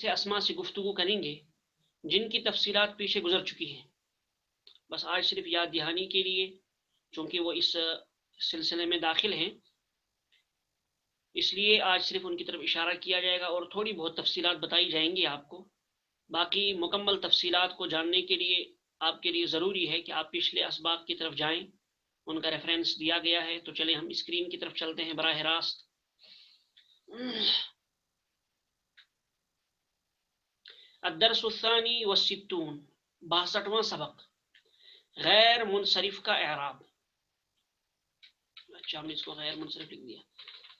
سے اسما سے گفتگو کریں گے جن کی تفصیلات پیچھے گزر چکی ہیں. بس آج صرف یاد دہانی کے لیے چونکہ وہ اس سلسلے میں داخل ہیں اس لیے آج صرف ان کی طرف اشارہ کیا جائے گا اور تھوڑی بہت تفصیلات بتائی جائیں گی آپ کو. باقی مکمل تفصیلات کو جاننے کے لیے آپ کے لیے ضروری ہے کہ آپ پچھلے اسباق کی طرف جائیں، ان کا ریفرنس دیا گیا ہے. تو چلیں ہم اسکرین کی طرف چلتے ہیں براہ راست. الدرس الثانی والستون 62واں سبق غیر منصرف کا اعراب. اچھا ہم نے اس کو غیر منصرف لکھ دیا،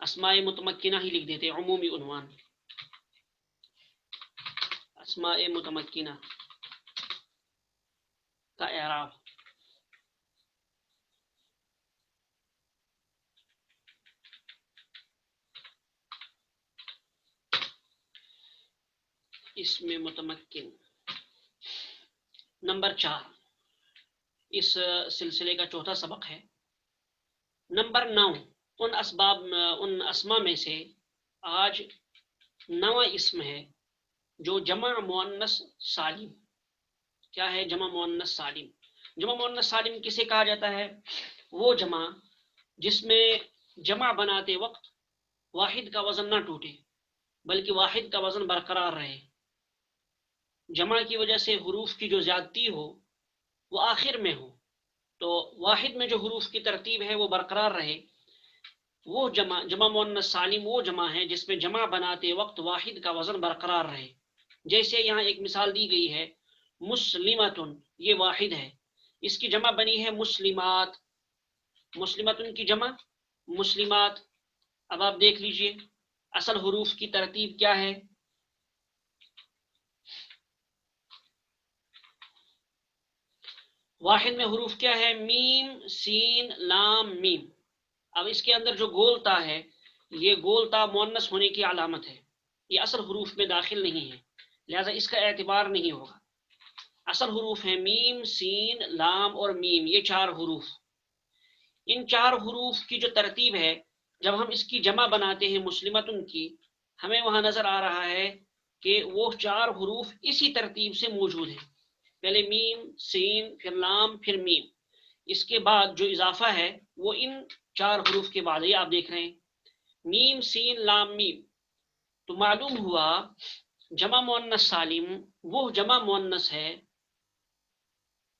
اسماء متمکنہ ہی لکھ دیتے، عمومی عنوان اسماء متمکنہ کا اعراب. اسم متمکن نمبر 4 اس سلسلے کا چوتھا سبق ہے. نمبر 9 ان اسما میں سے آج 9واں اسم ہے جو جمع مؤنث سالم. کیا ہے جمع مؤنث سالم؟ جمع مؤنث سالم کسے کہا جاتا ہے؟ وہ جمع جس میں جمع بناتے وقت واحد کا وزن نہ ٹوٹے بلکہ واحد کا وزن برقرار رہے. جمع کی وجہ سے حروف کی جو زیادتی ہو وہ آخر میں ہو تو واحد میں جو حروف کی ترتیب ہے وہ برقرار رہے. وہ جمع مؤنث سالم وہ جمع ہے جس میں جمع بناتے وقت واحد کا وزن برقرار رہے. جیسے یہاں ایک مثال دی گئی ہے مسلمتن، یہ واحد ہے، اس کی جمع بنی ہے مسلمات. مسلمتن کی جمع مسلمات. اب آپ دیکھ لیجئے اصل حروف کی ترتیب کیا ہے. واحد میں حروف کیا ہے؟ میم سین لام میم. اب اس کے اندر جو گولتا ہے یہ گولتا مؤنث ہونے کی علامت ہے، یہ اصل حروف میں داخل نہیں ہے لہذا اس کا اعتبار نہیں ہوگا. اصل حروف ہیں میم سین لام اور میم، یہ 4 حروف. ان 4 حروف کی جو ترتیب ہے جب ہم اس کی جمع بناتے ہیں مسلمتن کی، ہمیں وہاں نظر آ رہا ہے کہ وہ 4 حروف اسی ترتیب سے موجود ہیں. پہلے میم سین پھر لام پھر میم. اس کے بعد جو اضافہ ہے وہ ان 4 حروف کے بعد ہے. آپ دیکھ رہے ہیں میم سین لام میم. تو معلوم ہوا جمع مؤنث سالم وہ جمع مؤنث ہے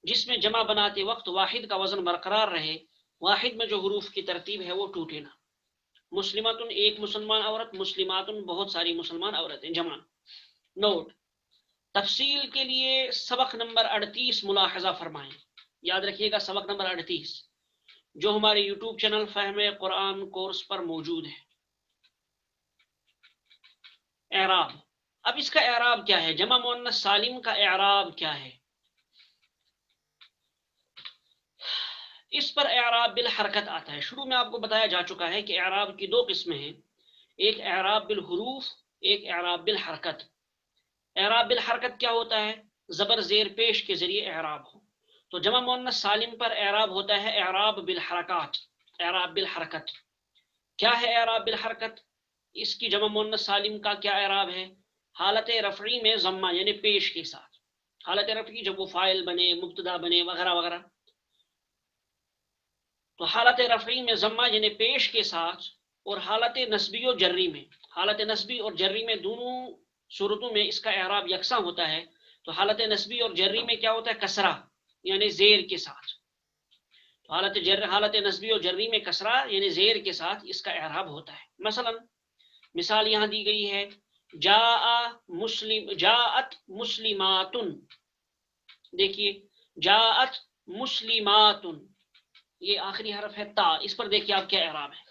جس میں جمع بناتے وقت واحد کا وزن برقرار رہے، واحد میں جو حروف کی ترتیب ہے وہ ٹوٹے نہ. مسلمتن ایک مسلمان عورت، مسلماتن بہت ساری مسلمان عورتیں جمع. نوٹ تفصیل کے لیے سبق نمبر 38 ملاحظہ فرمائیں. یاد رکھیے گا سبق نمبر 38 جو ہمارے یوٹیوب چینل فہم قرآن کورس پر موجود ہے. اعراب. اب اس کا اعراب کیا ہے؟ جمع مؤنث سالم کا اعراب کیا ہے؟ اس پر اعراب بالحرکت آتا ہے. شروع میں آپ کو بتایا جا چکا ہے کہ اعراب کی 2 قسمیں ہیں، ایک اعراب بالحروف، ایک اعراب بالحرکت. اعراب بالحرکت کیا ہوتا ہے؟ زبر زیر پیش کے ذریعے اعراب ہو. تو جمع مؤنث سالم پر اعراب ہوتا ہے اعراب بالحرکات، اعراب بالحرکت. کیا ہے اعراب بالحرکت؟ اس کی جمع مؤنث سالم کا کیا اعراب ہے؟ حالت رفعی میں ضمہ یعنی پیش کے ساتھ. حالت رفعی جب وہ فاعل بنے، مبتدا بنے وغیرہ وغیرہ، تو حالت رفعی میں ضمہ یعنی پیش کے ساتھ، اور حالت نصبی و جری میں، حالت نصبی اور جری میں دونوں صورتوں میں اس کا اعراب یکساں ہوتا ہے. تو حالت نصبی اور جری میں کیا ہوتا ہے؟ کسرہ یعنی زیر کے ساتھ. تو حالت نصبی اور جری میں کسرہ یعنی زیر کے ساتھ اس کا اعراب ہوتا ہے. مثلا مثال یہاں دی گئی ہے جاءت مسلماتن. دیکھیے جاءت مسلماتن، یہ آخری حرف ہے تا، اس پر دیکھیے آپ کیا اعراب ہے.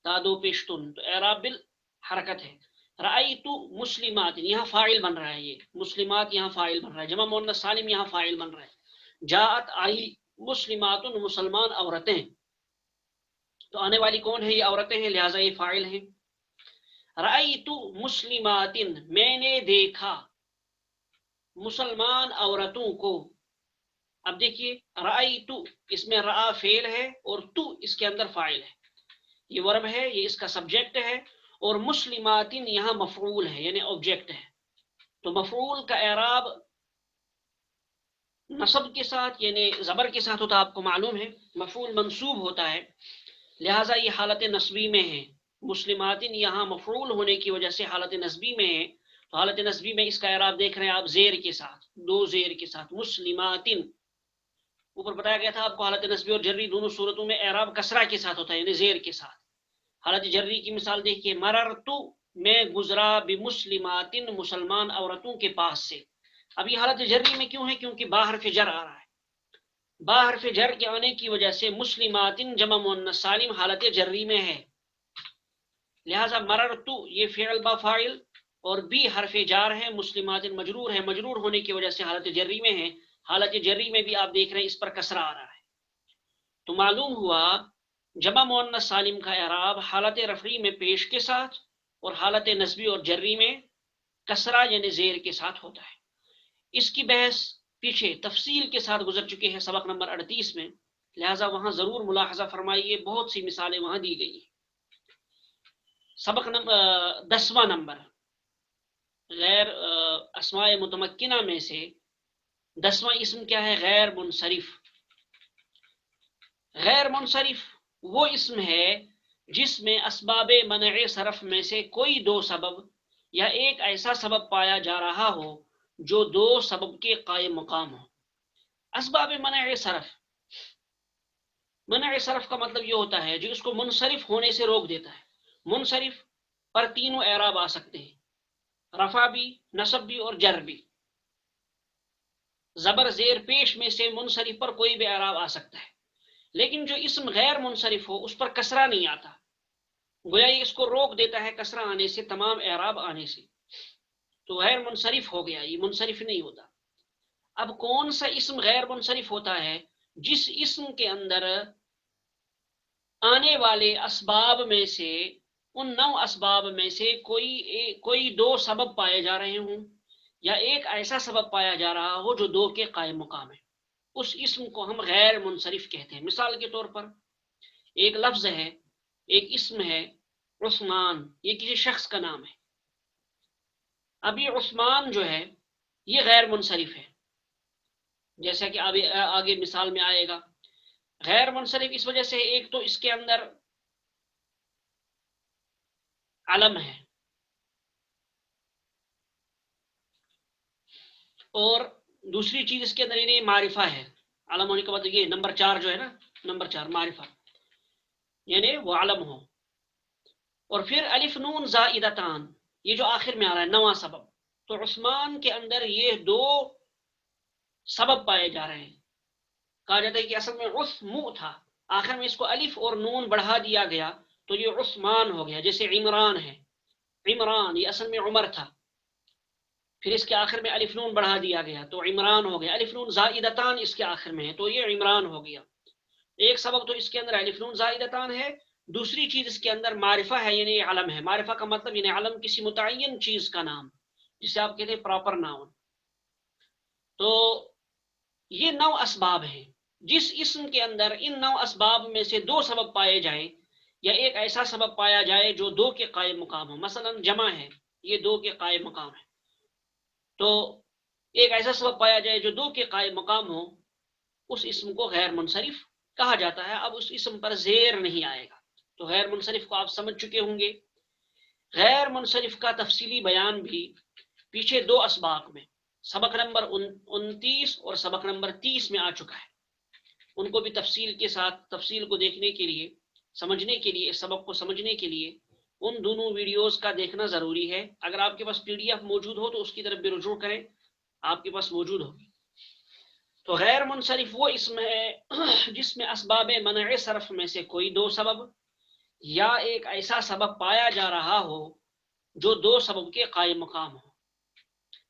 تا دو پیشتن، تو اعراب بالحرکت ہے. رأیت مسلمات، یہاں فاعل بن رہا ہے، یہ مسلمات یہاں فاعل بن رہا ہے، جمع مؤنث سالم یہاں فاعل بن رہا ہے. جاءت آئی مسلمات مسلمان عورتیں، تو آنے والی کون ہے؟ یہ عورتیں ہیں لہٰذا یہ فاعل ہیں. رأیت مسلمات، میں نے دیکھا مسلمان عورتوں کو. اب دیکھیے رأیت اس میں رأى فعل ہے اور تو اس کے اندر فاعل ہے. یہ ورب ہے، یہ اس کا سبجیکٹ ہے اور مسلماتن یہاں مفعول ہے یعنی آبجیکٹ ہے، تو مفعول کا اعراب نصب کے ساتھ یعنی زبر کے ساتھ ہوتا ہے، آپ کو معلوم ہے مفعول منصوب ہوتا ہے، لہٰذا یہ حالت نصبی میں ہے۔ مسلماتن یہاں مفعول ہونے کی وجہ سے حالت نصبی میں ہے، تو حالت نصبی میں اس کا اعراب دیکھ رہے ہیں آپ زیر کے ساتھ، دو زیر کے ساتھ، مسلماتن۔ اوپر بتایا گیا تھا آپ کو حالت نصبی اور جری دونوں صورتوں میں اعراب کسرہ کے ساتھ ہوتا ہے یعنی زیر کے ساتھ۔ حالت جری کی مثال دیکھیے، مررتو میں گزرا بمسلماتن مسلمان عورتوں کے پاس سے۔ اب یہ حالت جری میں کیوں ہے؟ کیونکہ با حرف جر آ رہا ہے، با حرف جر کے آنے کی وجہ سے مسلماتن جمع مؤنث سالم حالت جری میں ہے، لہذا مررتو یہ فعل با فاعل اور بی حرف جار ہے، مسلماتن مجرور ہے، مجرور ہونے کی وجہ سے حالت جری میں ہے۔ حالت جری میں بھی آپ دیکھ رہے ہیں اس پر کسرہ آ رہا ہے، تو معلوم ہوا جمع مؤنث سالم کا اعراب حالت رفعی میں پیش کے ساتھ اور حالت نصبی اور جری میں کسرہ یعنی زیر کے ساتھ ہوتا ہے۔ اس کی بحث پیچھے تفصیل کے ساتھ گزر چکے ہیں سبق نمبر 38 میں، لہٰذا وہاں ضرور ملاحظہ فرمائیے، بہت سی مثالیں وہاں دی گئی ہیں۔ سبق نمبر 10واں نمبر غیر اسماء متمکنہ میں سے 10واں اسم کیا ہے؟ غیر منصرف۔ غیر منصرف وہ اسم ہے جس میں اسباب منع صرف میں سے کوئی دو سبب یا ایک ایسا سبب پایا جا رہا ہو جو دو سبب کے قائم مقام ہو۔ اسباب منع صرف، منع صرف کا مطلب یہ ہوتا ہے جو اس کو منصرف ہونے سے روک دیتا ہے۔ منصرف پر تینوں اعراب آ سکتے ہیں، رفع بھی، نصب بھی اور جر بھی۔ زبر زیر پیش میں سے منصرف پر کوئی بھی اعراب آ سکتا ہے، لیکن جو اسم غیر منصرف ہو اس پر کسرہ نہیں آتا، گویا یہ اس کو روک دیتا ہے کسرہ آنے سے، تمام اعراب آنے سے، تو غیر منصرف ہو گیا، یہ منصرف نہیں ہوتا۔ اب کون سا اسم غیر منصرف ہوتا ہے؟ جس اسم کے اندر آنے والے اسباب میں سے، ان 9 اسباب میں سے کوئی دو سبب پائے جا رہے ہوں یا ایک ایسا سبب پایا جا رہا ہو جو دو کے قائم مقام ہے، اس اسم کو ہم غیر منصرف کہتے ہیں۔ مثال کے طور پر ایک لفظ ہے، ایک اسم ہے عثمان، یہ کسی شخص کا نام ہے۔ اب یہ عثمان جو ہے یہ غیر منصرف ہے، جیسا کہ آگے مثال میں آئے گا۔ غیر منصرف اس وجہ سے ایک تو اس کے اندر علم ہے، اور دوسری چیز اس کے اندر یعنی معرفہ ہے۔ علم ہونے کے بعد یہ نمبر 4 جو ہے نا، نمبر 4 معرفہ، یعنی وہ علم ہو۔ اور پھر الف نون زائدتان، یہ جو آخر میں آ رہا ہے 9واں سبب، تو عثمان کے اندر یہ دو سبب پائے جا رہے ہیں۔ کہا جاتا ہے کہ اصل میں عثمو تھا، آخر میں اس کو الف اور نون بڑھا دیا گیا تو یہ عثمان ہو گیا۔ جیسے عمران ہے، عمران یہ اصل میں عمر تھا، پھر اس کے آخر میں الف نون بڑھا دیا گیا تو عمران ہو گیا۔ الف نون زائدتان اس کے آخر میں ہے تو یہ عمران ہو گیا۔ ایک سبب تو اس کے اندر الف نون زائدتان ہے، دوسری چیز اس کے اندر معرفہ ہے یعنی علم ہے۔ معرفہ کا مطلب یعنی علم کسی متعین چیز کا نام، جسے آپ کہتے ہیں پراپر ناؤن۔ تو یہ 9 اسباب ہیں، جس اسم کے اندر ان 9 اسباب میں سے دو سبب پائے جائیں یا ایک ایسا سبب پایا جائے جو دو کے قائم مقام ہو، مثلا جمع ہے یہ دو کے قائم مقام ہے، تو ایک ایسا سبب پایا جائے جو دو کے قائم مقام ہو، اس اسم کو غیر منصرف کہا جاتا ہے۔ اب اس اسم پر زیر نہیں آئے گا، تو غیر منصرف کو آپ سمجھ چکے ہوں گے۔ غیر منصرف کا تفصیلی بیان بھی پیچھے 2 اسباق میں سبق نمبر 29 اور سبق نمبر 30 میں آ چکا ہے، ان کو بھی تفصیل کے ساتھ، تفصیل کو دیکھنے کے لیے، سمجھنے کے لیے، اس سبق کو سمجھنے کے لیے ان دونوں ویڈیوز کا دیکھنا ضروری ہے۔ اگر آپ کے پاس PDF موجود ہو تو اس کی طرف بھی رجوع کریں، آپ کے پاس موجود ہوگی۔ تو غیر منصرف وہ اسم ہے جس میں اسباب منع صرف میں سے کوئی دو سبب یا ایک ایسا سبب پایا جا رہا ہو جو دو سبب کے قائم مقام ہو۔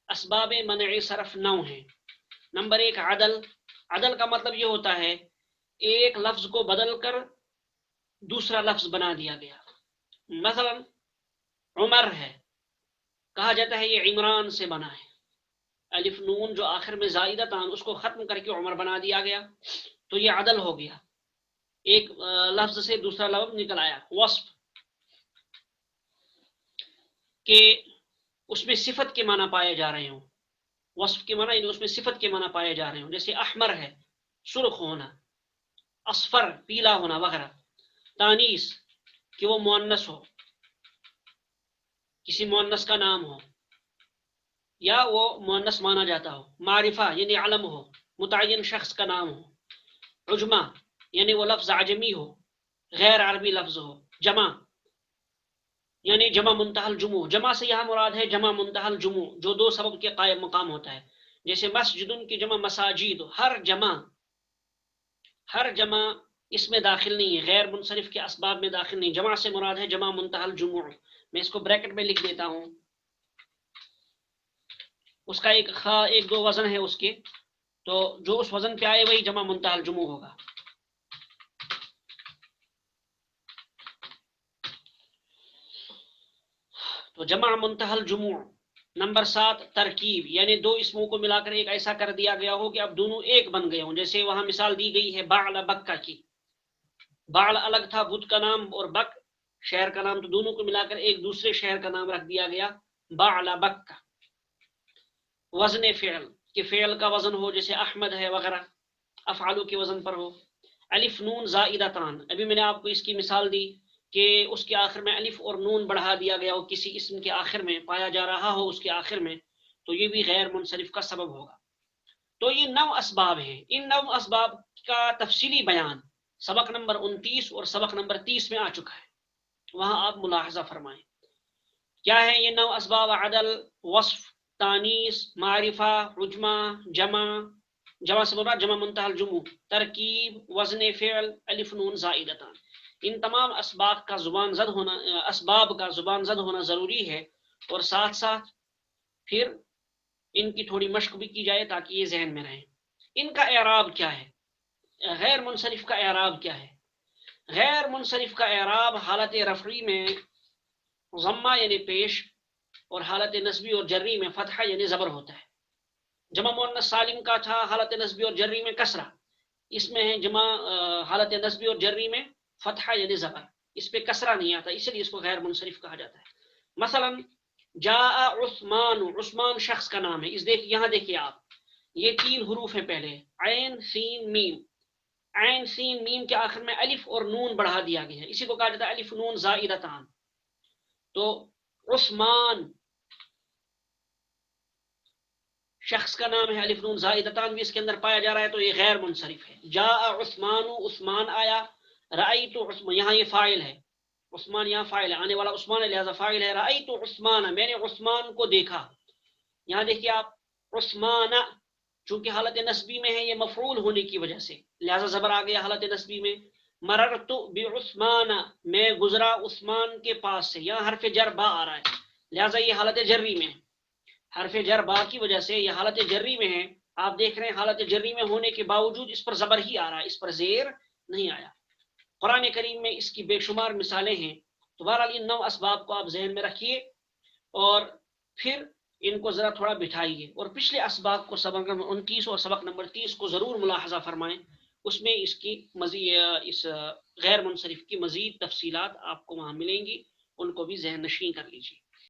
اسباب منع صرف 9 ہیں۔ نمبر 1 عدل۔ عدل کا مطلب یہ ہوتا ہے ایک لفظ کو بدل کر دوسرا لفظ بنا دیا گیا، مثلا عمر ہے، کہا جاتا ہے یہ عمران سے بنا ہے، الف نون جو آخر میں زائدہ تان اس کو ختم کر کے عمر بنا دیا گیا، تو یہ عدل ہو گیا، ایک لفظ سے دوسرا لفظ نکل آیا۔ وصف، کہ اس میں صفت کے معنی پائے جا رہے ہوں، وصف کے معنی اس میں صفت کے معنی پائے جا رہے ہوں، جیسے احمر ہے سرخ ہونا، اصفر پیلا ہونا وغیرہ۔ تانیس کہ وہ مؤنث ہو، کسی مؤنث کا نام ہو یا وہ مؤنث مانا جاتا ہو۔ معرفہ یعنی علم ہو، متعین شخص کا نام ہو۔ عجمہ یعنی وہ لفظ عجمی ہو، غیر عربی لفظ ہو۔ جمع یعنی جمع منتہی الجموع، جمع سے یہاں مراد ہے جمع منتہی الجموع جو دو سبب کے قائم مقام ہوتا ہے، جیسے مسجد کی جمع مساجد، ہر جمع اس میں داخل نہیں ہے، غیر منصرف کے اسباب میں داخل نہیں۔ جمع سے مراد ہے جمع منتہی الجموع۔ میں اس کو بریکٹ میں لکھ دیتا ہوں، اس کا ایک دو وزن ہے اس کے، تو جو اس وزن پہ آئے وہی جمع منتہی الجموع ہوگا۔ تو جمع منتہی الجموع۔ نمبر 7 ترکیب، یعنی دو اسموں کو ملا کر ایک ایسا کر دیا گیا ہو کہ اب دونوں ایک بن گئے ہوں، جیسے وہاں مثال دی گئی ہے بعل بکہ کی۔ بعل الگ تھا بدھ کا نام اور بک شہر کا نام، تو دونوں کو ملا کر ایک دوسرے شہر کا نام رکھ دیا گیا بعل بکہ۔ وزن فعل کہ فعل کا وزن ہو، جیسے احمد ہے وغیرہ افعالو کے وزن پر ہو۔ الف نون زائدتان، ابھی میں نے آپ کو اس کی مثال دی کہ اس کے آخر میں الف اور نون بڑھا دیا گیا ہو، کسی اسم کے آخر میں پایا جا رہا ہو اس کے آخر میں، تو یہ بھی غیر منصرف کا سبب ہوگا۔ تو یہ 9 اسباب ہیں، ان 9 اسباب کا تفصیلی بیان سبق نمبر 29 اور سبق نمبر 30 میں آ چکا ہے، وہاں آپ ملاحظہ فرمائیں۔ کیا ہے یہ 9 اسباب؟ عدل، وصف، تانیث، معرفہ، عجمہ، جمع سے مراد جمع منتہی الجموع، ترکیب، وزن فعل، الف نون زائدتان۔ ان تمام اسباب کا زبان زد ہونا ضروری ہے، اور ساتھ ساتھ پھر ان کی تھوڑی مشق بھی کی جائے تاکہ یہ ذہن میں رہیں۔ ان کا اعراب کیا ہے؟ غیر منصرف کا اعراب کیا ہے؟ غیر منصرف کا اعراب حالت رفعی میں ضمہ یعنی پیش، اور حالت نصبی اور جری میں فتحہ یعنی زبر ہوتا ہے۔ جمع مؤنث سالم کا تھا حالت نصبی اور جری میں کسرہ، اس میں ہے جمع حالت نصبی اور جری میں فتحہ یعنی زبر، اس پہ کسرہ نہیں آتا، اس لیے اس کو غیر منصرف کہا جاتا ہے۔ مثلا جاء عثمان، عثمان شخص کا نام ہے، یہاں دیکھیے آپ، یہ 3 حروف ہیں پہلے، عین سین میم۔ عین سین میم کے آخر میں الف اور نون بڑھا دیا گیا ہے، اسی کو کہا جاتا ہے الف نون زائدتان۔ تو عثمان شخص کا نام ہے، الف نون زائدتان بھی اس کے اندر پایا جا رہا ہے، تو یہ غیر منصرف ہے۔ جاء عثمان، عثمان آیا۔ رأیت عثمان، یہاں یہ فاعل ہے، عثمان یہاں فاعل ہے، آنے والا عثمان ہے لہذا فاعل ہے۔ رأیت عثمان، میں نے عثمان کو دیکھا۔ یہاں دیکھیے آپ، عثمان چونکہ حالت نصبی میں ہے، یہ مفعول ہونے کی وجہ سے لہذا زبر آ گیا حالت نصبی میں۔ مررت بعثمان، میں گزرا عثمان کے پاس سے، یہاں حرف جر با آ رہا ہے لہذا یہ حالت جری میں ہے، حرف جر با کی وجہ سے یہ حالت جری میں ہے۔ آپ دیکھ رہے ہیں حالت جری میں ہونے کے باوجود اس پر زبر ہی آ رہا ہے، اس پر زیر نہیں آیا۔ قرآن کریم میں اس کی بے شمار مثالیں ہیں۔ تو بہرحال ان 9 اسباب کو آپ ذہن میں رکھیے اور پھر ان کو ذرا تھوڑا بٹھائیے، اور پچھلے اسباب کو سبق نمبر 29 اور سبق نمبر 30 کو ضرور ملاحظہ فرمائیں، اس میں اس کی اس غیر منصرف کی مزید تفصیلات آپ کو وہاں ملیں گی، ان کو بھی ذہن نشین کر لیجیے۔